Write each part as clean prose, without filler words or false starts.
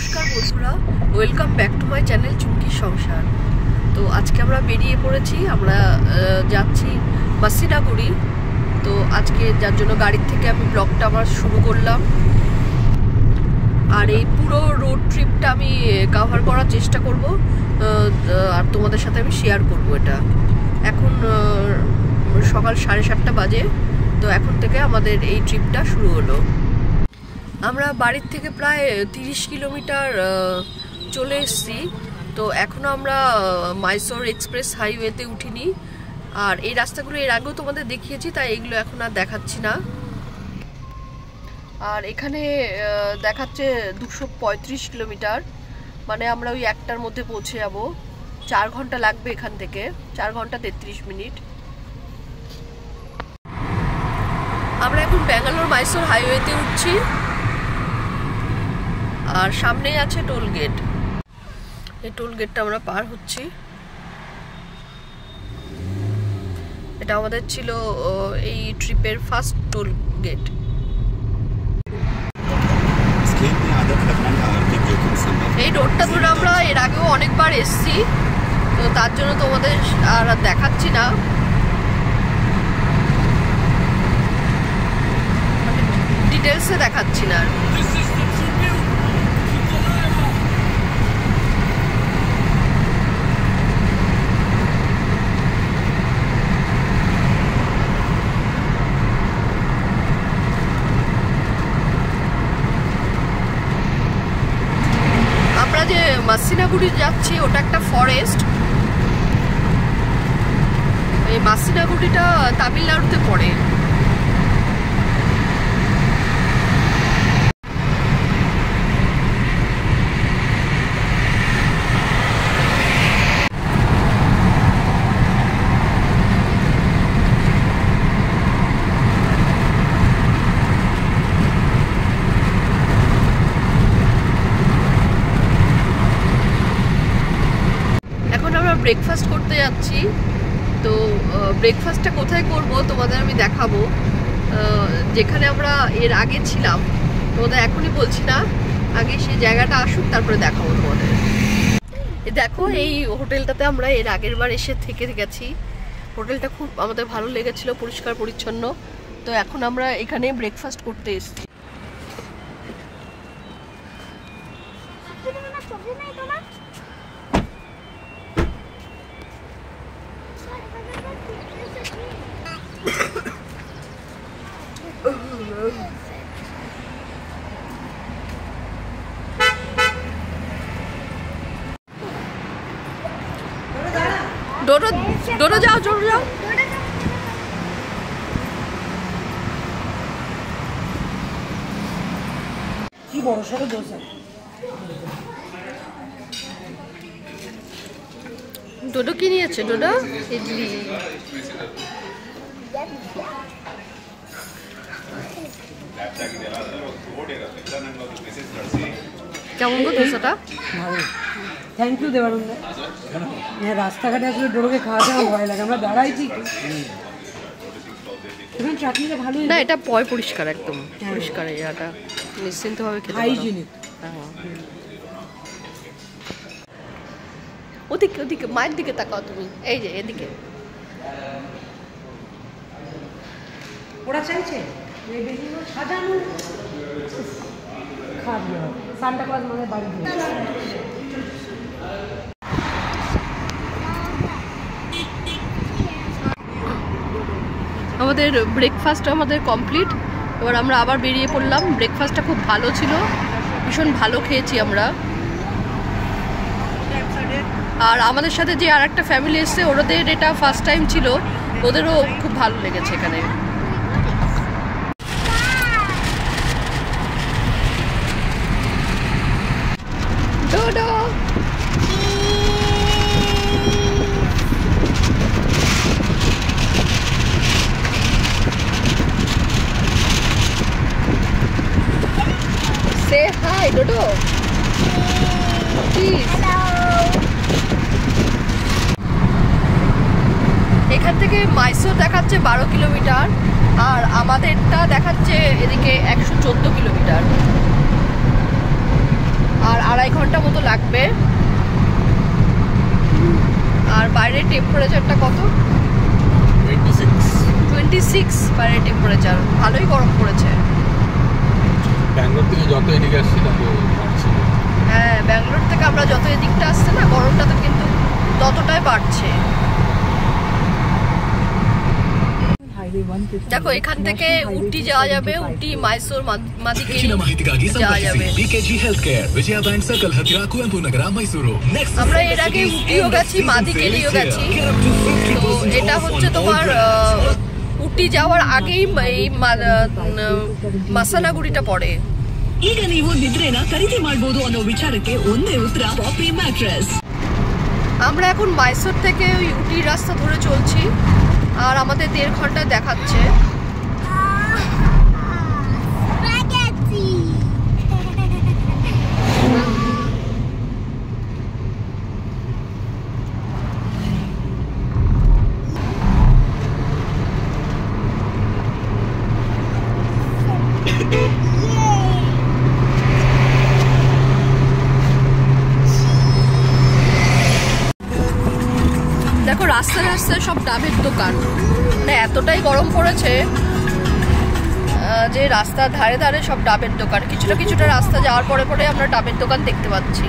নমস্কার বন্ধুরা, welcome back to my channel Chumki Sansar. তো আজকে আমরা বেরিয়ে পড়েছি, আমরা যাচ্ছি মাসিনাগুড়ি। তো আজকে যার জন্য গাড়ির থেকে আমি ব্লগটা আবার শুরু করলাম, আর এই পুরো রোড ট্রিপটা আমি কভার করার চেষ্টা করব আর তোমাদের সাথে আমি শেয়ার করব। এটা এখন সকাল 7:30 বাজে। তো এখন থেকে আমাদের এই ট্রিপটা শুরু হলো। আমরা বাড়ির থেকে প্রায় 30 কিলোমিটার চলে এসেছি। তো এখনও আমরা মাইসোর এক্সপ্রেস হাইওয়েতে উঠিনি, আর এই রাস্তাগুলো এর আগেও তোমাদের দেখিয়েছি, তাই এগুলো এখন আর দেখাচ্ছি না। আর এখানে দেখাচ্ছে 235 কিলোমিটার, মানে আমরা ওই 1টার মধ্যে পৌঁছে যাব। 4 ঘন্টা লাগবে এখান থেকে, 4 ঘন্টা 33 মিনিট। আমরা এখন ব্যাঙ্গালোর মাইসোর হাইওয়েতে উঠছি, আর সামনেই আছে টোল গেট। এই টোল গেটটা আমরা পার হচ্ছি। এটা আমাদের ছিল এই ট্রিপের ফার্স্ট টোল গেট। এই রোডটা ধরে আমরা এর আগেও অনেকবার এসেছি, তো তার জন্য তোমাদের আর দেখাচ্ছি না, ডিটেলসে দেখাচ্ছি না। আমরা যে মাসিনাগুড়ি যাচ্ছি ওটা একটা ফরেস্ট। এই মাসিনাগুড়িটা তামিলনাড়ুতে পড়ে। ব্রেকফাস্ট করতে যাচ্ছি। তো ব্রেকফাস্টটা কোথায় করব তোমাদের আমি দেখাবো। যেখানে আমরা এর আগে ছিলাম তোমাদের এখনই বলছি না, আগে সেই জায়গাটা আসুক তারপরে দেখাবো তোমাদের। দেখো, এই হোটেলটাতে আমরা এর আগের বার এসে থেকে গেছি। হোটেলটা খুব আমাদের ভালো লেগেছিল, পরিষ্কার পরিচ্ছন্ন। তো এখন আমরা এখানে ব্রেকফাস্ট করতে এসেছি। ডোডো ডোডো যাও, ডোডো যাও। কি বড় সড়ো দোসা। ডোডো কি নিয়েছে? ডোডো ইডলি। কেমন গো দোসাটা? ভালো, থ্যাংক ইউ দেবানন্দ। রাস্তাঘাটে আসলে ডোডোকে খাওয়াতে আমার ভয় লাগে, আমরা দাঁড়াই ঠিক। এখানে চাটনিটা ভালোই না, এটা পরিষ্কার, একদম পরিষ্কার। এটা নিশ্চিন্তভাবে খেতে পারো। হাইজিনিক। ওদিকে ওদিকে মায়ের দিকে তাকাও তুমি, এই যে এদিকে। ওরা চাইছে সাজানো খাবি সান্টা ক্লজ মানে বাড়ি দিয়ে। আমাদের ব্রেকফাস্ট আমাদের কমপ্লিট। এবার আমরা আবার বেরিয়ে পড়লাম। ব্রেকফাস্টটা খুব ভালো ছিল, ভীষণ ভালো খেয়েছি আমরা। আর আমাদের সাথে যে আর একটা ফ্যামিলি এসছে, ওদের এটা ফার্স্ট টাইম ছিল, ওদেরও খুব ভালো লেগেছে এখানে। Dodo say hi, Dodo. Please. এখান থেকে মাইসোর দেখাচ্ছে 12 কিলোমিটার, আর আমাদেরটা দেখাচ্ছে এদিকে 114 কিলোমিটার। আর 2.5 বাইরে টেম্পারেচারটা কত? 26 বাইরে টেম্পারেচার, ভালোই গরম পড়েছে। ব্যাঙ্গালোর থেকে যত এদিকে আসছি তত বাড়ছে। হ্যাঁ, ব্যাঙ্গালোর থেকে আমরা যত এদিকটা আসছে না, গরমটা তো কিন্তু ততটাই বাড়ছে। দেখো এখান থেকে উটি যাওয়া যাবে, উটি মাইসোর মাদিকেরি যাওয়া যাবে। আমরা এর আগে উটিও গেছি, মাদিকেরিও গেছি। তো এটা হচ্ছে তোমার উটি যাওয়ার আগেই এই মাসানাগুড়িটা পড়ে। ಈಗ ನೀವು ನಿದ್ರೆನ ಖರೀದಿ ಮಾಡಬಹುದು ಅನ್ನೋ ವಿಚಾರಕ್ಕೆ ಒಂದೇ ಉತ್ತರ ಪಾಪಿ ಮ್ಯಾಟ್ರೆಸ್। আমরা এখন মাইসোর থেকে ওই উটির রাস্তা ধরে চলছি, আর আমাদের 1.5 ঘন্টা দেখাচ্ছে। দেখো রাস্তায় রাস্তায় সব ডাবের দোকান, মানে এতটাই গরম পড়েছে যে রাস্তার ধারে ধারে সব ডাবের দোকান। কিছুটা কিছুটা রাস্তা যাওয়ার পরে পরে আমরা ডাবের দোকান দেখতে পাচ্ছি।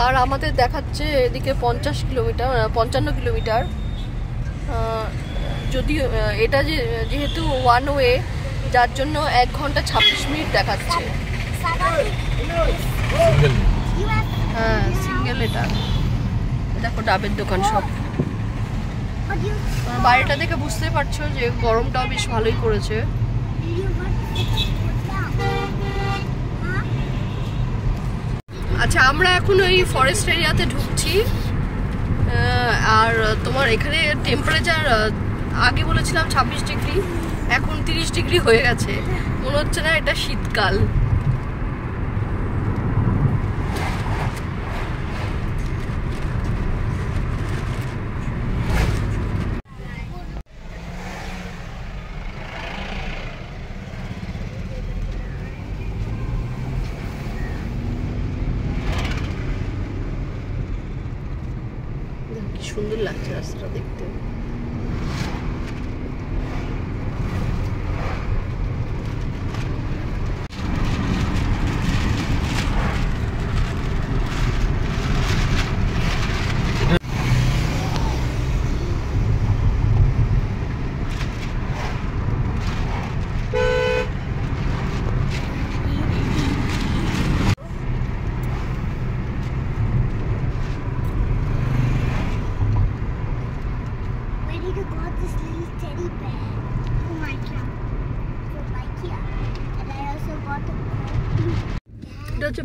আর আমাদের দেখাচ্ছে এদিকে 55 কিলোমিটার। যদিও এটা যেহেতু ওয়ান ওয়ে, যার জন্য 1 ঘন্টা 26 মিনিট দেখাচ্ছে। হ্যাঁ, সিঙ্গেল। এটা দেখো ডাবের দোকান সব। বাইরেটা দেখে বুঝতে পারছো যে গরমটাও বেশ ভালোই পড়েছে। আচ্ছা, আমরা এখন ওই ফরেস্ট এরিয়াতে ঢুকছি। আর তোমার এখানে টেম্পারেচার আগে বলেছিলাম 26 ডিগ্রি, এখন 30 ডিগ্রি হয়ে গেছে। মনে হচ্ছে না এটা শীতকাল। কি সুন্দর লাগছে রাস্তাটা দেখতে। এটা হচ্ছে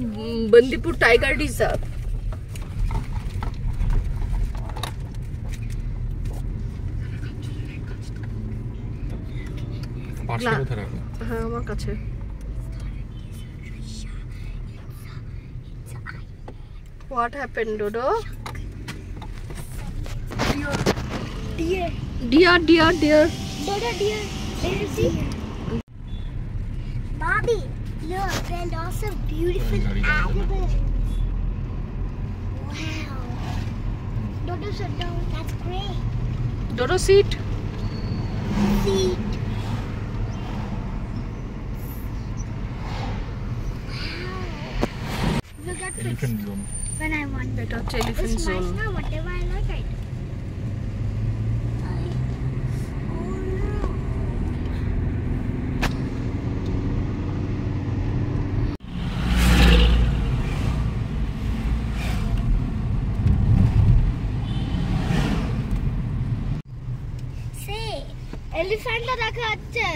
বন্দিপুর টাইগার রিজার্ভ। হ্যাঁ, আমার কাছে। What happened, Dodo? Deer. Deer. Dodo, deer. Did you see? Bobby, look, and also beautiful animals. Wow. Dodo said no, that's great. Dodo, seat. Seat. Look at elephant zone. When I want better elephant zone. It's nice now, whatever I like it. এলিফ্যান্টটা দেখা যাচ্ছে।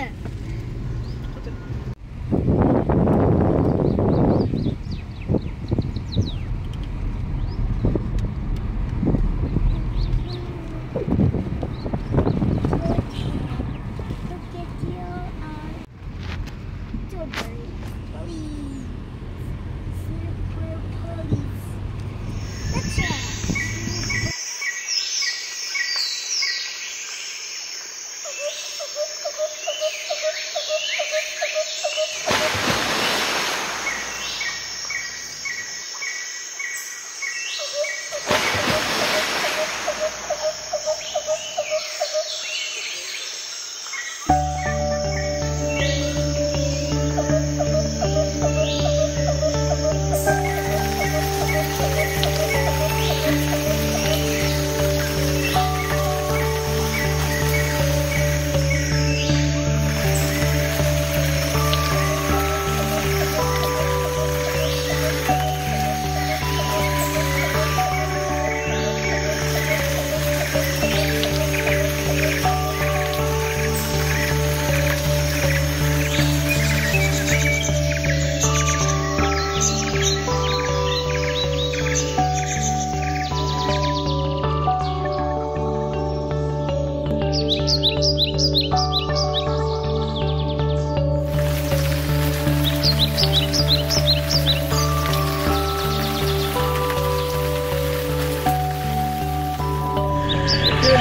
আমরা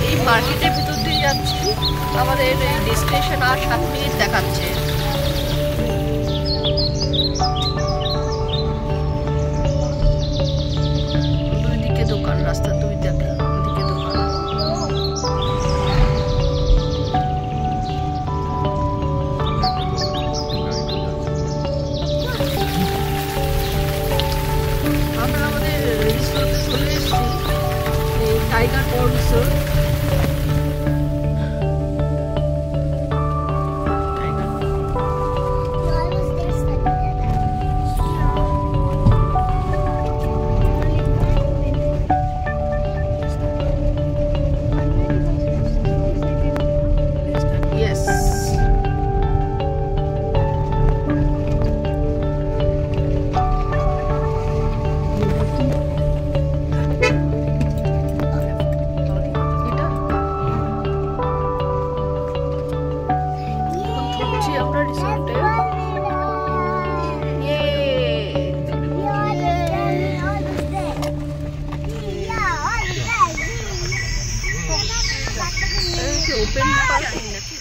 এই মার্কেটের ভিতর দিয়ে যাচ্ছি, আমাদের destination আর 7 minute দেখাচ্ছে। দুইদিকে দোকান, রাস্তার দুই দিকে দোকান। আমরা আমাদের রিসোর্টে চলে এসেছি, টাইগার পন্ড রিসোর্ট। Open parking.